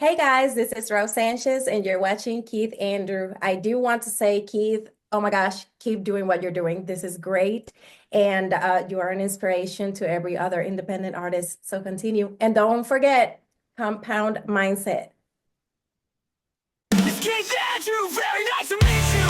Hey guys, this is Sanchez, and you're watching Keith Andrew. I do want to say, Keith, oh my gosh, keep doing what you're doing. This is great. And you are an inspiration to every other independent artist. So continue. And don't forget, compound mindset. It's Keith Andrew, very nice to meet you.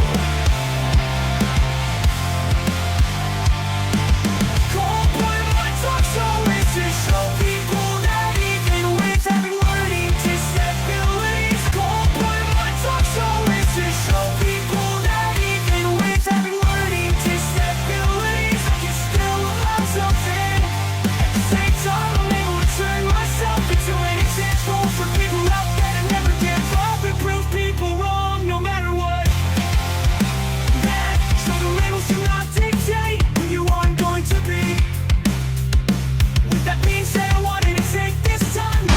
Coldplay, my talk show is to show people that even with every learning disabilities. Coldplay, my talk show is to show people that even with every learning disabilities, I can still love something. At the same time, I'm able to turn myself into an example for people out there to never give up and prove people wrong, no matter what. Man, so the labels do not dictate who you are going to be. With that being said, I wanted to take this time.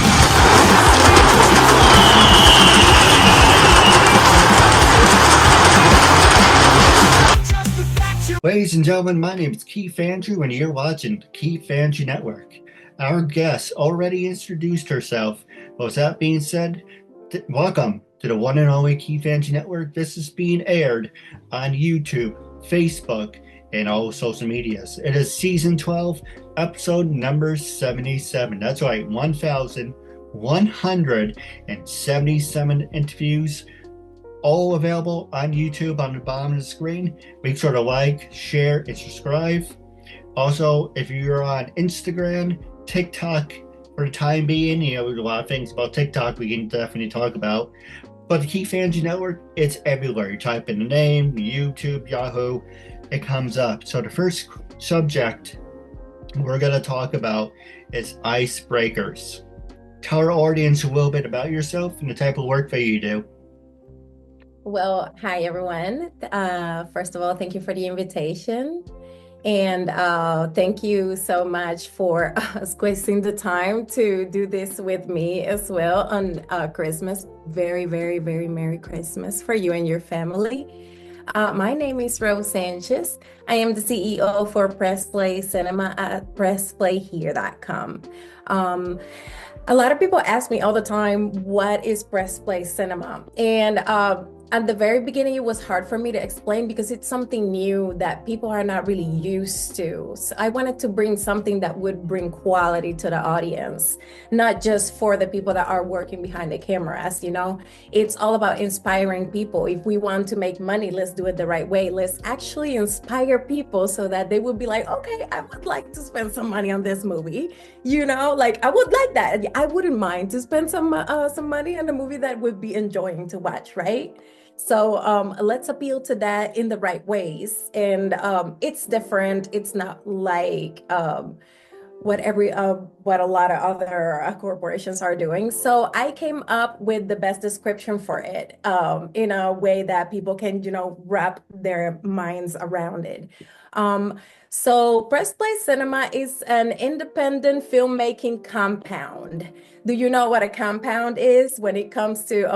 Just the fact you Ladies and gentlemen, my name is Keith Andrew, and you're watching the Keith Andrew Network. Our guest already introduced herself. But with that being said, welcome to the one and only Keith Andrew Network. This is being aired on YouTube, Facebook, and all social medias. It is season 12, episode number 77. That's right, 1,177 interviews, all available on YouTube on the bottom of the screen. Make sure to like, share, and subscribe. Also, if you're on Instagram, TikTok, for the time being, there's a lot of things about TikTok we can definitely talk about. But the Keith Andrew Network, it's everywhere. You type in the name, YouTube, Yahoo, it comes up. So the first subject we're going to talk about is icebreakers. Tell our audience a little bit about yourself and the type of work that you do. Well, hi everyone. First of all, thank you for the invitation. And thank you so much for squeezing the time to do this with me as well on Christmas. Very, very, very Merry Christmas for you and your family. My name is Rose Sanchez. I am the CEO for PressPlay Cinema at pressplayhere.com. A lot of people ask me all the time, what is PressPlay Cinema? And at the very beginning, it was hard for me to explain because it's something new that people are not really used to. So I wanted to bring something that would bring quality to the audience, not just for the people that are working behind the cameras. It's all about inspiring people. If we want to make money, let's do it the right way. Let's actually inspire people so that they would be like, okay, I would like to spend some money on this movie. I would like that. I wouldn't mind to spend some money on a movie that would be enjoying to watch, right? So let's appeal to that in the right ways. And it's different. It's not like what a lot of other corporations are doing. So I came up with the best description for it in a way that people can, wrap their minds around it. So PressPlay Cinema is an independent filmmaking compound. Do you know what a compound is when it comes to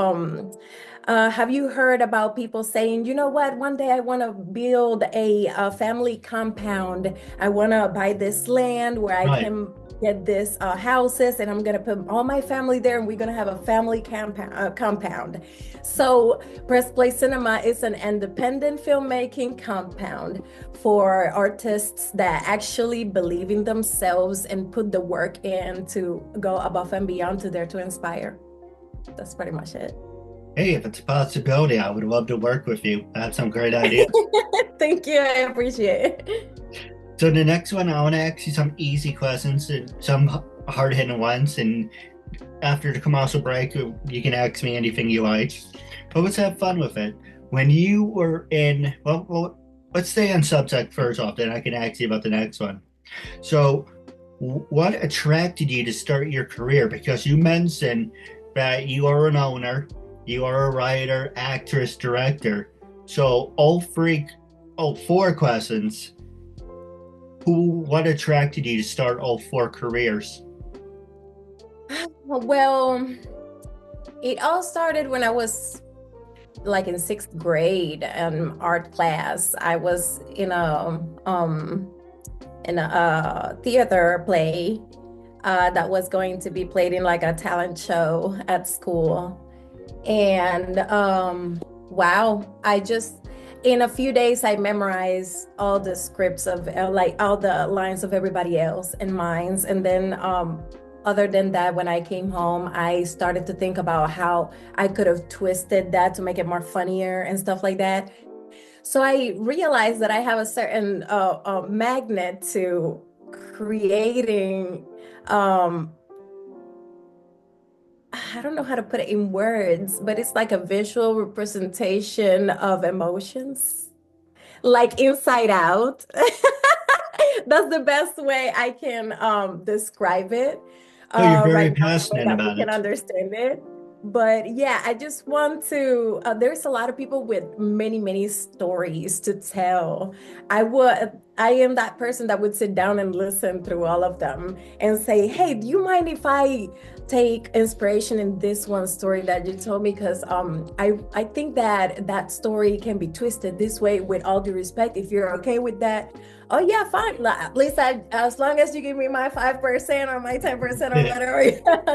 have you heard about people saying, you know what, one day I want to build a family compound. I want to buy this land where I Right. can get this houses, and I'm going to put all my family there, and we're going to have a family compound. So PressPlay Cinema is an independent filmmaking compound for artists that actually believe in themselves and put the work in to go above and beyond to there to inspire. That's pretty much it. Hey, if it's a possibility, I would love to work with you. I have some great ideas. Thank you. I appreciate it. So the next one, I want to ask you some easy questions and some hard-hitting ones. And after the commercial break, you can ask me anything you like. But let's have fun with it. When you were in, well, let's stay on subject first off, then I can ask you about the next one. So what attracted you to start your career? Because you mentioned that you are an owner, you are a writer, actress, director. So all four questions. What attracted you to start all four careers? Well, it all started when I was like in sixth grade in art class. I was in a theater play that was going to be played in like a talent show at school. And wow, in a few days, I memorized all the scripts of like all the lines of everybody else and mine. And then other than that, when I came home, I started to think about how I could have twisted that to make it more funnier and stuff like that. So I realized that I have a certain magnet to creating, I don't know how to put it in words, but it's like a visual representation of emotions, like inside out. That's the best way I can describe it So you're right very now, the way passionate that we about can it. understand it. But yeah, I just want to, there's a lot of people with many, many stories to tell. I am that person that would sit down and listen through all of them and say, hey, do you mind if I take inspiration in this one story that you told me? Because I think that that story can be twisted this way with all due respect. If you're okay with that, oh yeah, fine. At least as long as you give me my 5% or my 10% or whatever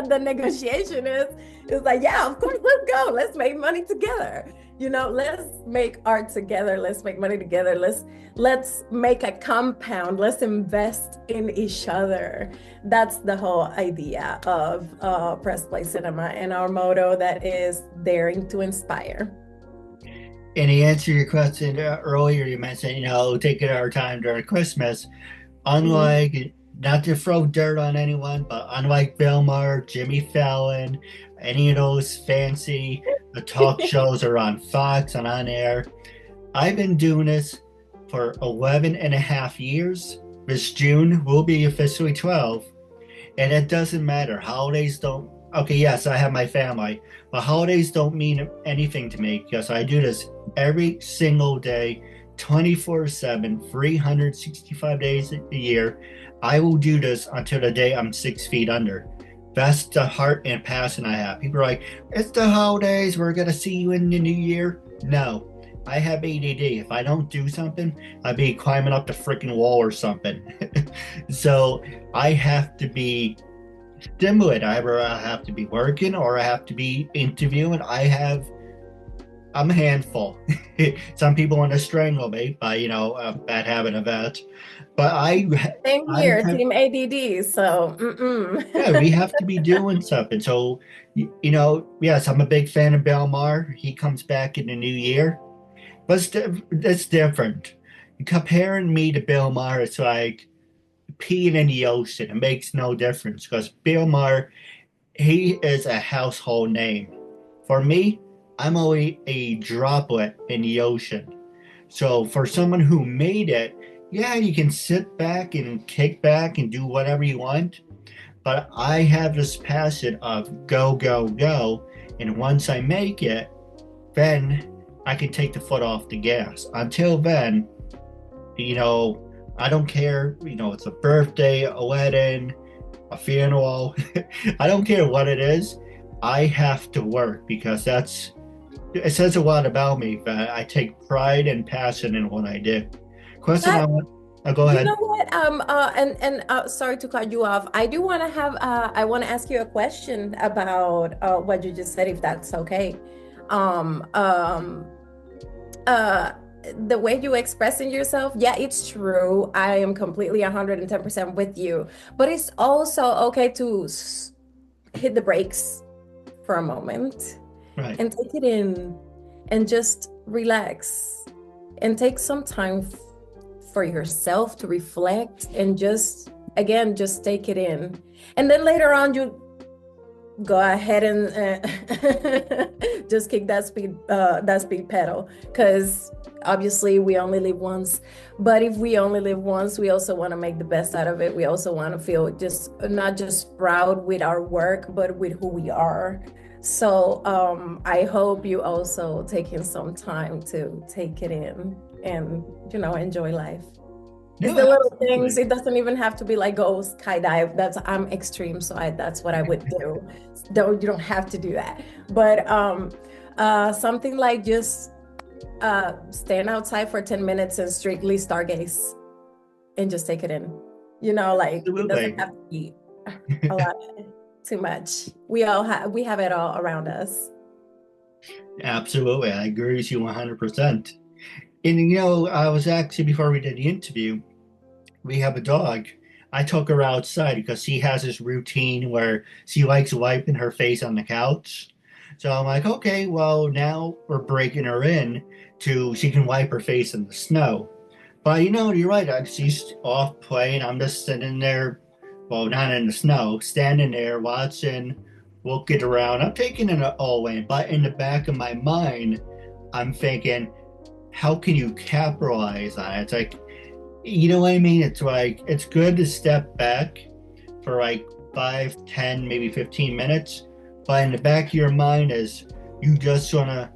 the negotiation is, it's like, yeah, of course, let's go. Let's make money together. Let's make art together. Let's make money together. Let's make a compound. Let's invest in each other. That's the whole idea of PressPlay Cinema and our motto that is daring to inspire. And to answer your question earlier, you mentioned, taking our time during Christmas. Mhm. Unlike, not to throw dirt on anyone, but unlike Bill Maher, Jimmy Fallon, any of those fancy talk shows are on Fox and on air, I've been doing this for 11 and a half years. This June will be officially 12. And it doesn't matter. Holidays don't. Okay, yes, I have my family, but holidays don't mean anything to me because I do this every single day, 24/7, 365 days a year. I will do this until the day I'm 6 feet under. That's the heart and passion I have. People are like, it's the holidays. We're going to see you in the new year. No, I have ADD. If I don't do something, I'd be climbing up the freaking wall or something. So I have to be stimulated. Either I have to be working or I have to be interviewing. I'm a handful. Some people want to strangle me by, a bad habit of that. But Same I'm here, kind Team ADD. So, yeah, we have to be doing something. So, yes, I'm a big fan of Bill Maher. He comes back in the new year. But it's different. Comparing me to Bill Maher, it's like peeing in the ocean. It makes no difference because Bill Maher, he is a household name. For me, I'm only a droplet in the ocean. So for someone who made it, yeah, you can sit back and kick back and do whatever you want. But I have this passion of go, go, go. And once I make it, then I can take the foot off the gas. Until then, you know, I don't care, it's a birthday, a wedding, a funeral. I don't care what it is. I have to work because it says a lot about me, but I take pride and passion in what I do. Question I but want, go you ahead. know what? Sorry to cut you off. I do want to I want to ask you a question about what you just said, if that's okay. Um, um, uh, the way you expressing yourself, yeah, it's true. I am completely 110% with you. But it's also okay to hit the brakes for a moment Right. and take it in and just relax and take some time for yourself to reflect and just, again, just take it in. And then later on, you go ahead and just kick that speed pedal, because obviously we only live once. But if we only live once, we also want to make the best out of it. We also want to feel just not just proud with our work, but with who we are. So I hope you also taking some time to take it in and enjoy life. It's No, the little things. absolutely. It doesn't even have to be like go skydive. I'm extreme, so that's what I would do. You don't have to do that. But something like just stand outside for 10 minutes and strictly stargaze and just take it in. Like it doesn't Absolutely. have to be. A lot, too much. We have it all around us. Absolutely, I agree with you 100%. And I was actually, before we did the interview, we have a dog. I took her outside because she has this routine where she likes wiping her face on the couch. So I'm like, okay, well, now we're breaking her in to she can wipe her face in the snow. But you're right. She's off playing. I'm just sitting there, well, not in the snow, standing there watching, looking around. I'm taking it all in. But in the back of my mind, I'm thinking, how can you capitalize on it? It's like, you know what I mean? It's like, it's good to step back for like 5, 10, maybe 15 minutes. But in the back of your mind is you just want to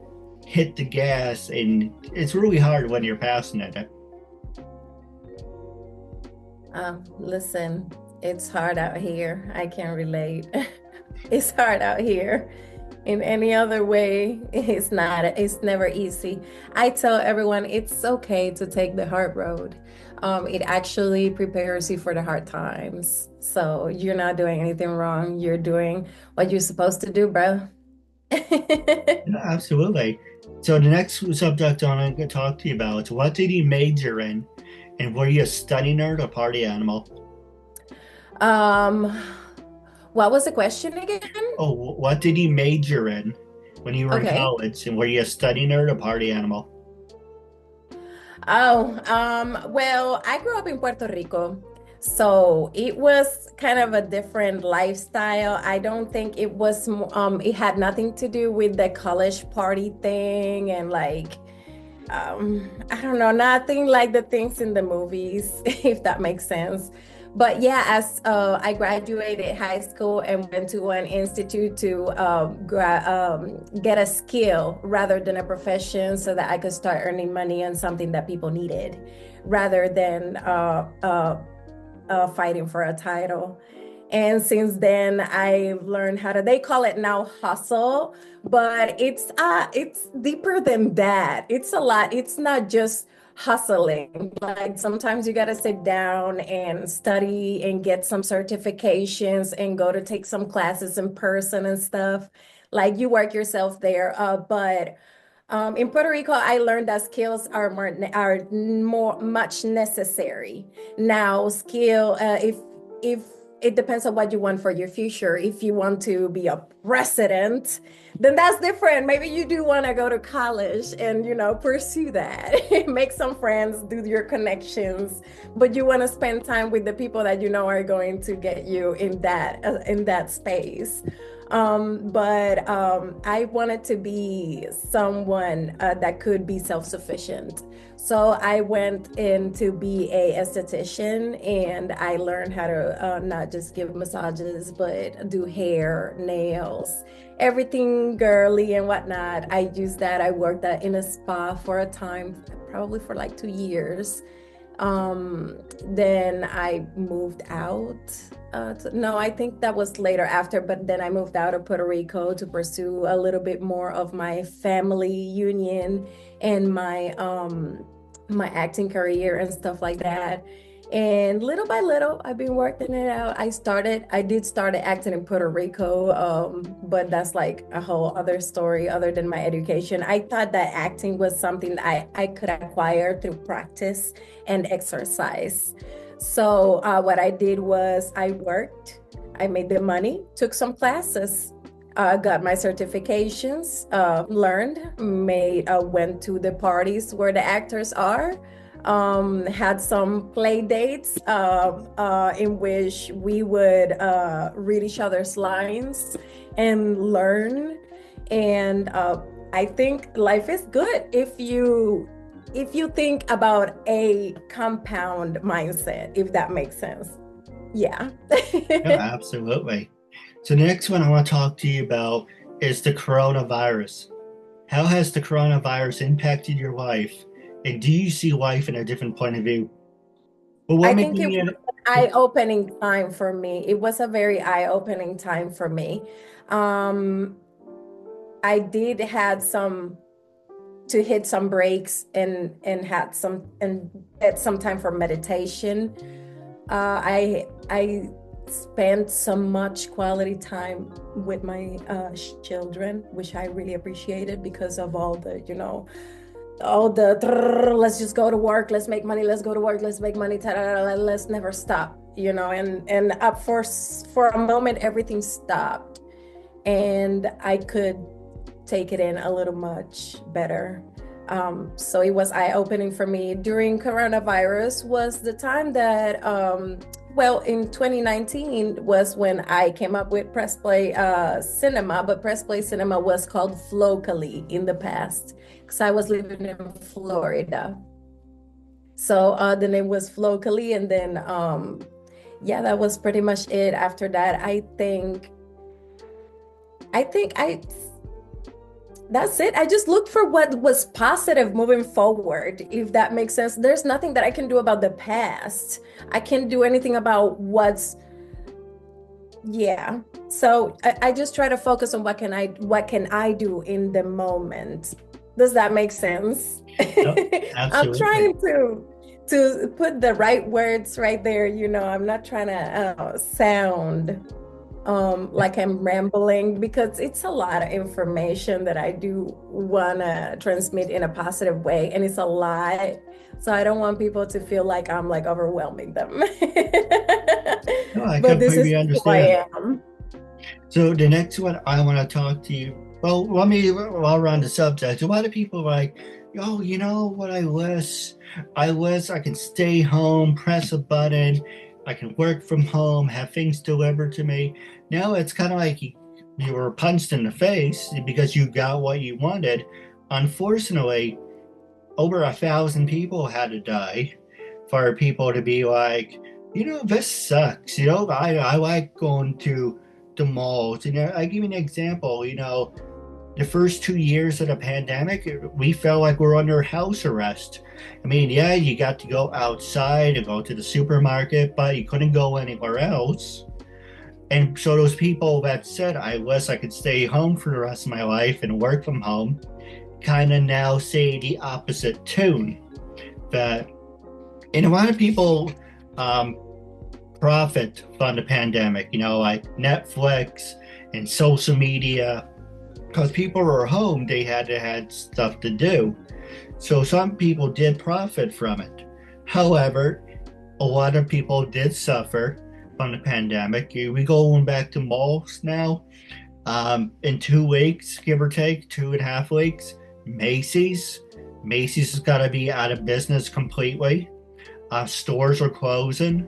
hit the gas, and it's really hard when you're passing it. Listen, it's hard out here. I can relate. It's hard out here. In any other way, it's not, it's never easy. I tell everyone it's okay to take the hard road. It actually prepares you for the hard times. So you're not doing anything wrong. You're doing what you're supposed to do, bro. Yeah, absolutely. So the next subject I want to talk to you about is what did you major in, and were you a study nerd or party animal? Um, what was the question again? Oh, what did you major in when you were in Okay. college, and were you a study nerd or party animal? Oh, well, I grew up in Puerto Rico, so it was kind of a different lifestyle. I don't think it was, it had nothing to do with the college party thing and like, I don't know, nothing like the things in the movies, if that makes sense. But yeah, as I graduated high school and went to an institute to get a skill rather than a profession so that I could start earning money on something that people needed rather than fighting for a title. And since then, I've learned how to, they call it now hustle, but it's deeper than that. It's a lot. It's not just hustling. Like sometimes you got to sit down and study and get some certifications and go to take some classes in person and stuff. Like you work yourself there. But in Puerto Rico, I learned that skills are more much necessary. Now, if it depends on what you want for your future. If you want to be a president, then that's different. Maybe you do want to go to college and pursue that, make some friends, do your connections, but you want to spend time with the people that you know are going to get you in that space. But I wanted to be someone that could be self-sufficient. So I went in to be a esthetician and I learned how to not just give massages, but do hair, nails, everything girly and whatnot. I used that. I worked in a spa for a time, probably for like 2 years. Then I moved out. No, I think that was later after, but then I moved out of Puerto Rico to pursue a little bit more of my family union and my acting career and stuff like that. And little by little, I've been working it out. I did start acting in Puerto Rico, but that's like a whole other story other than my education. I thought that acting was something that I could acquire through practice and exercise. So what I did was I worked, I made the money, took some classes, got my certifications, learned, went to the parties where the actors are, had some play dates in which we would read each other's lines and learn. And I think life is good if you think about a compound mindset, if that makes sense. Yeah. Yeah, absolutely. So the next one I want to talk to you about is the coronavirus. How has the coronavirus impacted your life? And do you see life in a different point of view? Well, I what made think it you? was an eye-opening time for me. It was a very eye-opening time for me. Um, I did had some to hit some breaks and had some and get some time for meditation. I spent so much quality time with my children, which I really appreciated because of all the, let's just go to work, let's make money, let's go to work, let's make money, let's never stop, and up for a moment, everything stopped and I could take it in a little much better. So it was eye-opening for me. During coronavirus was the time that, in 2019 was when I came up with PressPlay Cinema, but PressPlay Cinema was called Flocally in the past because I was living in Florida. So the name was Flocally, and then that was pretty much it. After that, I think that's it. I just looked for what was positive moving forward, if that makes sense. There's nothing that I can do about the past. I can't do anything about So I just try to focus on what can I do in the moment. Does that make sense? Yep, I'm absolutely. trying to put the right words right there. I'm not trying to sound like I'm rambling, because it's a lot of information that I do want to transmit in a positive way, and it's a lot. So I don't want people to feel like I'm like overwhelming them. No, I But this is completely who I understand. am. So the next one I want to talk to you. Well, while we're on the subject, a lot of people are like, oh, you know what I can stay home, press a button, I can work from home, have things delivered to me. Now it's kind of like you were punched in the face because you got what you wanted. Unfortunately, over 1,000 people had to die for people to be like, this sucks. I like going to the malls. I give you an example. The first 2 years of the pandemic, we felt like we're under house arrest. I mean, yeah, you got to go outside and go to the supermarket, but you couldn't go anywhere else. And so those people that said I could stay home for the rest of my life and work from home kind of now say the opposite tune. And a lot of people profit from the pandemic, like Netflix and social media. Because people were home, they had stuff to do. So some people did profit from it. However, a lot of people did suffer from the pandemic. We going back to malls now. In 2 weeks, give or take, 2.5 weeks, Macy's has got to be out of business completely. Stores are closing.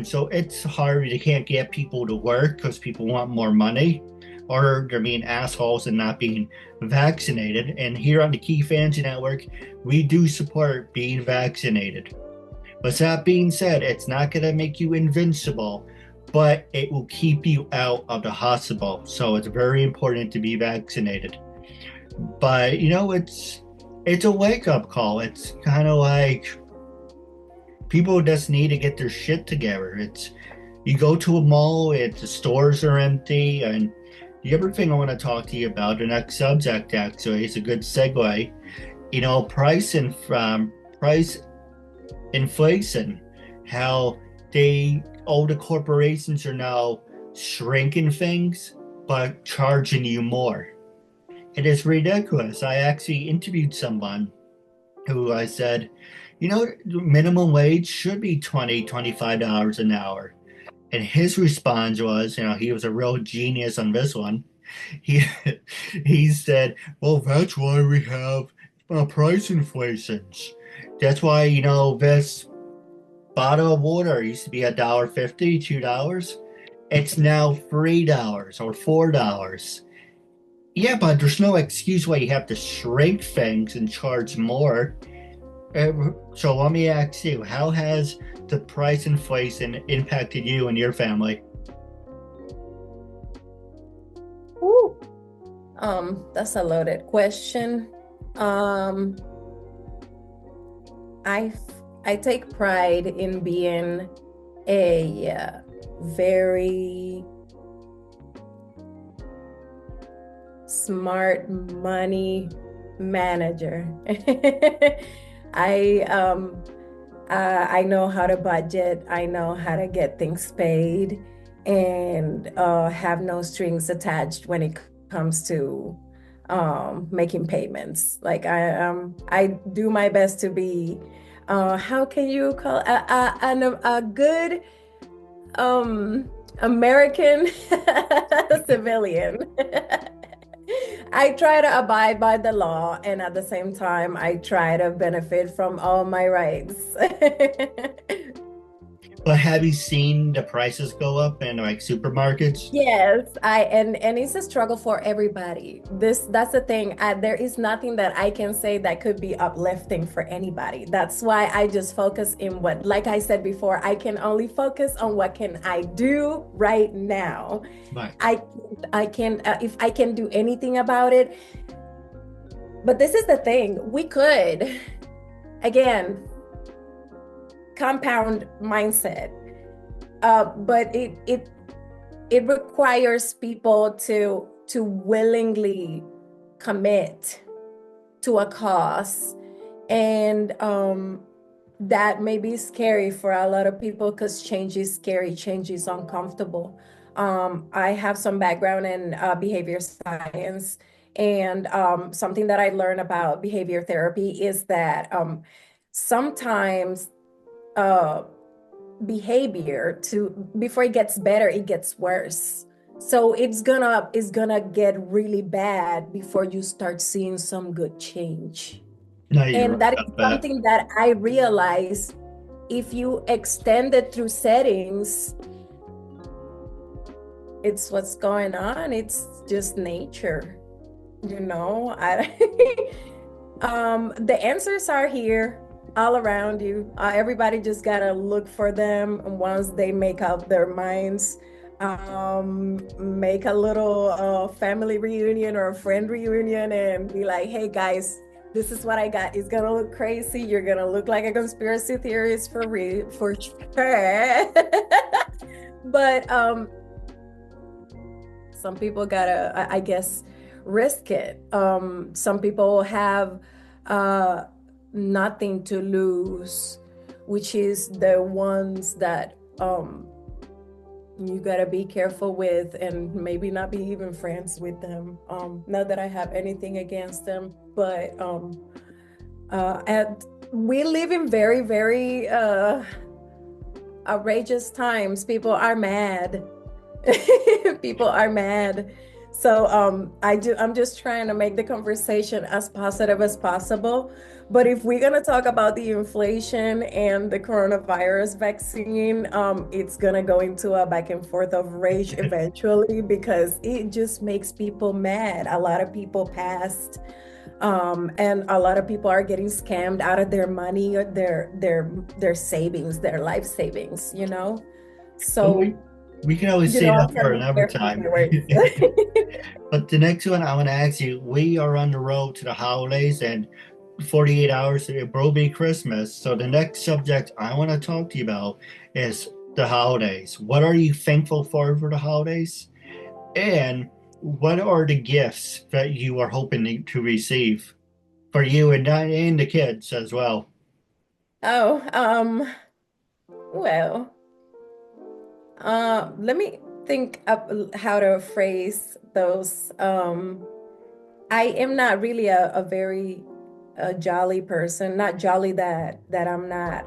So it's hard. You can't get people to work because people want more money, or they're being assholes and not being vaccinated. And here on the KeithAndrewNetwork, we do support being vaccinated. But that being said, it's not going to make you invincible, but it will keep you out of the hospital. So it's very important to be vaccinated. But it's a wake-up call. It's kind of like people just need to get their shit together. You go to a mall, the stores are empty, and the other thing I want to talk to you about, the next subject actually, is a good segue. Price inflation, how all the corporations are now shrinking things but charging you more. It is ridiculous. I actually interviewed someone who I said, minimum wage should be $20-$25 an hour. And his response was, he was a real genius on this one. He said, well, that's why we have price inflations. That's why, this bottle of water used to be $1.50, $2. It's now $3 or $4. Yeah, but there's no excuse why you have to shrink things and charge more. So let me ask you, how has the price inflation impacted you and your family? Ooh. That's a loaded question. I take pride in being a very smart money manager. I I know how to budget. I know how to get things paid and have no strings attached when it comes to making payments. Like I do my best to be, how can you call a good American civilian. I try to abide by the law, and at the same time, I try to benefit from all my rights. But have you seen the prices go up in like supermarkets? Yes, and it's a struggle for everybody. That's the thing. There is nothing that I can say that could be uplifting for anybody. That's why I just focus in what, like I said before, I can only focus on what can I do right now. Right. I can if I can do anything about it. But this is the thing. We could, again, compound mindset. But it requires people to willingly commit to a cause, and that may be scary for a lot of people because change is scary, change is uncomfortable. I have some background in behavior science, and something that I learned about behavior therapy is that sometimes behavior before it gets better, it gets worse. So it's gonna get really bad before you start seeing some good change. No, you're And right that is about that. something that I realize, if you extend it through settings, it's what's going on. It's just nature, you know. The answers are here all around you. Everybody just gotta look for them. And once they make up their minds, make a little family reunion or a friend reunion and be like, hey guys, this is what I got. It's gonna look crazy. You're gonna look like a conspiracy theorist for real, for sure. But some people gotta, I guess, risk it. Some people have nothing to lose, which is the ones that you gotta be careful with and maybe not be even friends with them. Not that I have anything against them, but and we live in very, very outrageous times. People are mad. People are mad. So I'm just trying to make the conversation as positive as possible. But if we're gonna talk about the inflation and the coronavirus vaccine, it's gonna go into a back and forth of rage eventually because it just makes people mad. A lot of people passed, and a lot of people are getting scammed out of their money or their savings, their life savings, you know? But So, we can always you say know, I'm that trying for to be another careful with time. my words. But the next one I want to ask you, we are on the road to the holidays and 48 hours, it will be Christmas. So the next subject I want to talk to you about is the holidays. What are you thankful for the holidays? And what are the gifts that you are hoping to receive for you and the kids as well? Oh, well, let me think of how to phrase those. I am not really a very jolly person. Not jolly that I'm not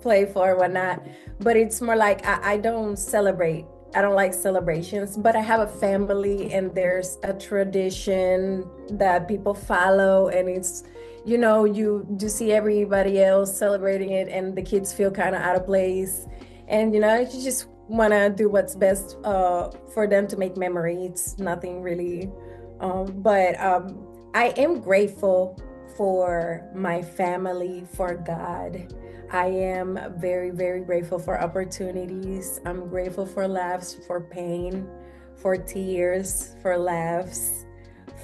playful or whatnot, but it's more like I don't celebrate. I don't like celebrations, but I have a family and there's a tradition that people follow, and it's, you know, you see everybody else celebrating it and the kids feel kind of out of place. And, you know, you just want to do what's best for them to make memories. Nothing really. But I am grateful for my family, for God. I am very, very grateful for opportunities. I'm grateful for laughs, for pain, for tears, for laughs,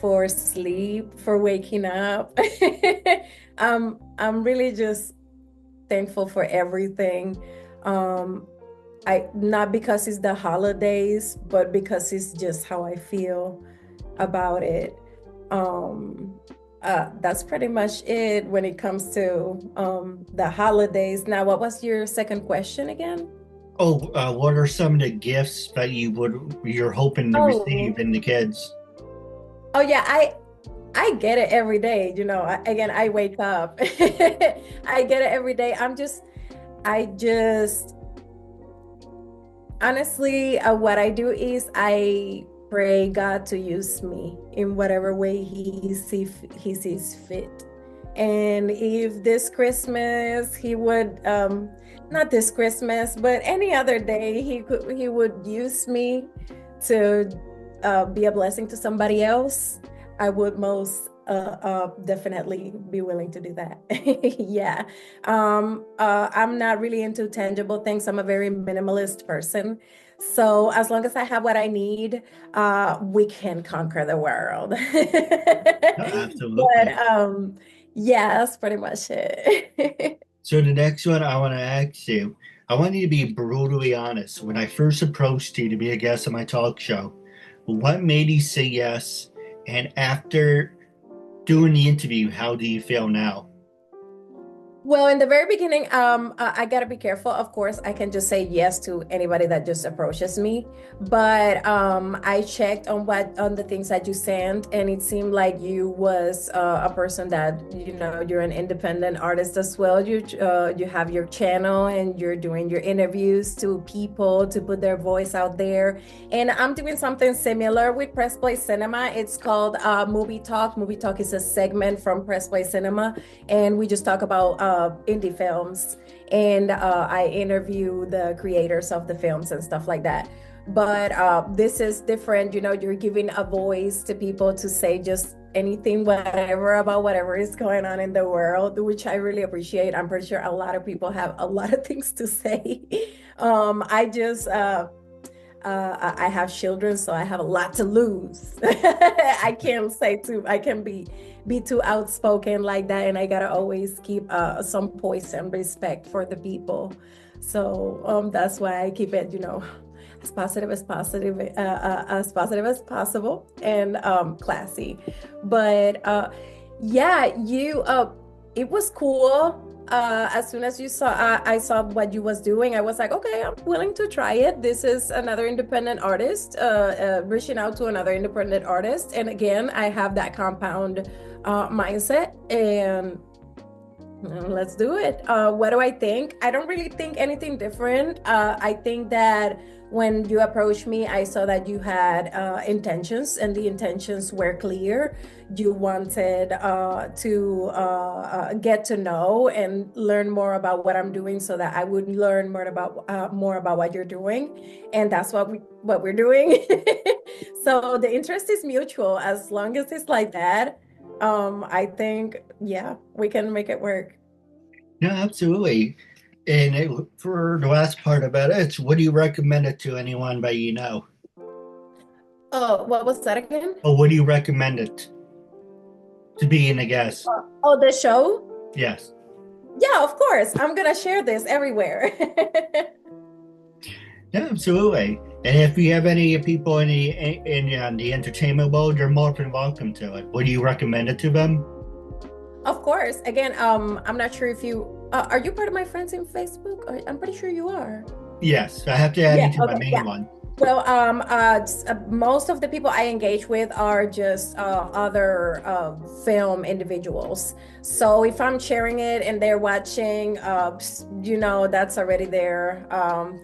for sleep, for waking up. I'm really just thankful for everything. Um, not because it's the holidays, but because it's just how I feel about it. Um, That's pretty much it when it comes to the holidays. Now, what was your second question again? Oh, what are some of the gifts that you're hoping to receive Oh, in the kids? oh yeah, I get it every day. Again, I wake up. I get it every day. I just honestly, what I do is I pray God to use me in whatever way he sees fit. And if this Christmas he would, not this Christmas, but any other day, he would use me to be a blessing to somebody else, I would most definitely be willing to do that. Yeah. I'm not really into tangible things. I'm a very minimalist person. So as long as I have what I need, we can conquer the world. Oh, But absolutely. yeah, that's pretty much it. So the next one I want to ask you, I want you to be brutally honest. When I first approached you to be a guest on my talk show, what made you say yes? And after doing the interview, how do you feel now? Well, in the very beginning, I gotta be careful. Of course, I can just say yes to anybody that just approaches me. But I checked on the things that you sent, and it seemed like you was a person that you're an independent artist as well. You have your channel, and you're doing your interviews to people to put their voice out there. And I'm doing something similar with PressPlay Cinema. It's called Movie Talk. Movie Talk is a segment from PressPlay Cinema, and we just talk about indie films, and I interview the creators of the films and stuff like that. But this is different. You're giving a voice to people to say just anything, whatever, about whatever is going on in the world, which I really appreciate. I'm pretty sure a lot of people have a lot of things to say. I have children, so I have a lot to lose. I can't say too, I can be too outspoken like that, and I gotta always keep some poise and respect for the people. So that's why I keep it, as positive as positive as possible, and classy. But yeah, it was cool. As soon as I saw what you was doing, I was like, okay, I'm willing to try it. This is another independent artist, reaching out to another independent artist. And again, I have that compound mindset, and let's do it. What do I think? I don't really think anything different. I think that when you approached me, I saw that you had intentions, and the intentions were clear. You wanted to get to know and learn more about what I'm doing, so that I would learn more about what you're doing, and that's what we're doing. So the interest is mutual. As long as it's like that, I think, yeah, we can make it work. No, absolutely. And for the last part about it, it's what do you recommend it to anyone that you know? Oh, what was that again? Or what do you recommend it to be in a guest? Oh, the show? Yes. Yeah, of course. I'm gonna share this everywhere. Yeah, absolutely. And if you have any people the entertainment world, you're more than welcome to it. Would you recommend it to them? Of course. Again, I'm not sure if you are you part of my friends in Facebook? I'm pretty sure you are. Yes, I have to add Yeah, you to my okay, main yeah. one. Well, most of the people I engage with are just other film individuals. So if I'm sharing it and they're watching, that's already there.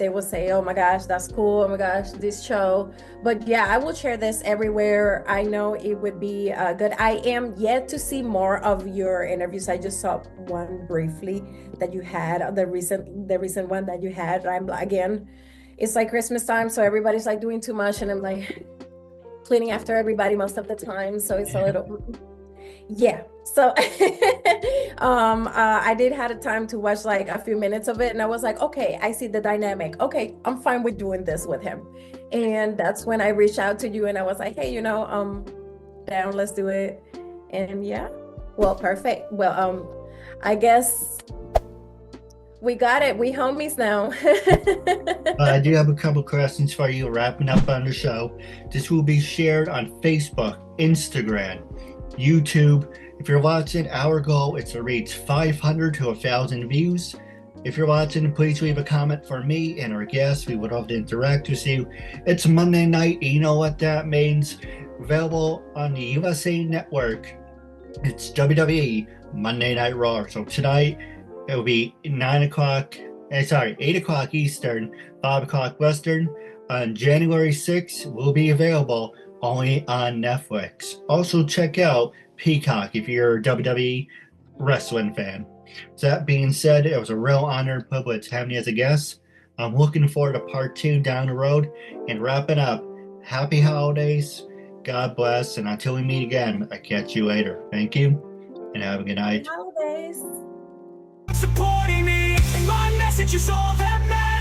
They will say, "Oh my gosh, that's cool. Oh my gosh, this show." But yeah, I will share this everywhere. I know it would be good. I am yet to see more of your interviews. I just saw one briefly that you had, the recent one that you had. I'm again, it's like Christmas time, so everybody's like doing too much, and I'm like cleaning after everybody most of the time. So it's a little, yeah. So I did have a time to watch like a few minutes of it, and I was like, okay, I see the dynamic. Okay, I'm fine with doing this with him. And that's when I reached out to you, and I was like, hey, down, let's do it. And yeah, well, perfect. Well, I guess we got it. We homies now. I do have a couple questions for you wrapping up on the show. This will be shared on Facebook, Instagram, YouTube. If you're watching, our goal is to reach 500 to 1,000 views. If you're watching, please leave a comment for me and our guests. We would love to interact with you. It's Monday night. You know what that means. Available on the USA Network. It's WWE Monday Night Raw. So tonight it will be 8 o'clock Eastern, 5 o'clock Western. On January 6th, will be available only on Netflix. Also check out Peacock if you're a WWE wrestling fan. So that being said, it was a real honor and privilege having you as a guest. I'm looking forward to part 2 down the road. And wrapping up, happy holidays, God bless, and until we meet again, I catch you later. Thank you, and have a good night. Holidays. Supporting me, and my message is all that matters.